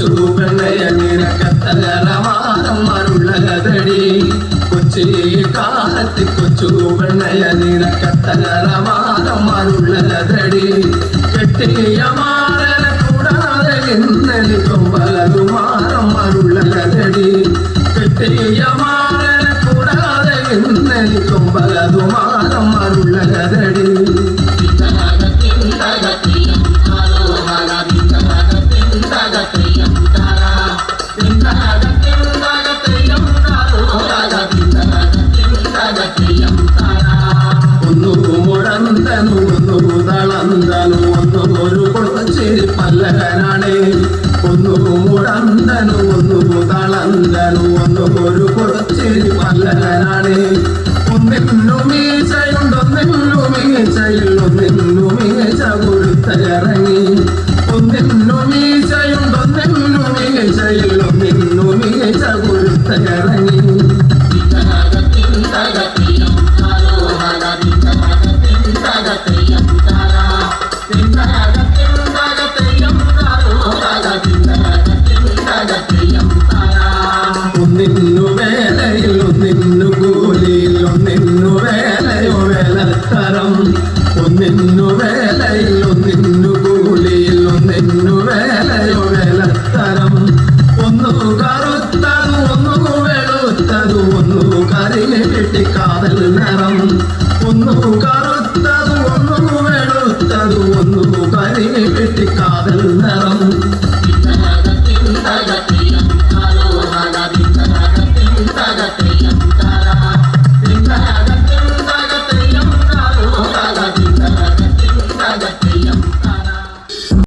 കൊച്ചു പെണ്ണയ നിരക്കത്തകരമാനം മരുള്ളതടി കൊച്ചി കാലത്ത് കൊച്ചു പെണ്ണയ നിരക്കത്തകരമാനം മരുള്ളതടി കെട്ടിയ മാറല കൂടാതെ ഇന്നലെ കൊമ്പലതുമാനം മരുള്ളതടി കെട്ടിയ മാറല കൂടാതെ ഇന്നലെ കൊമ്പലതുമാനം മരുള്ളതടി ഒന്നു മുടന്തനു ഒന്നു തളന്തനു ഒന്നു ഒരു കൊച്ചിരി പല്ലകനാണേ ഒന്നു മുടന്തനു ഒന്നു തളന്തനു ഒന്നു ഒരു കൊച്ചിരി പല്ലകനാണേ ഒന്നിന്നു മീശയുണ്ടൊന്നിന്നു മീശയിൽ ഒന്നിന്നു മീശ കൊടുത്തിറങ്ങി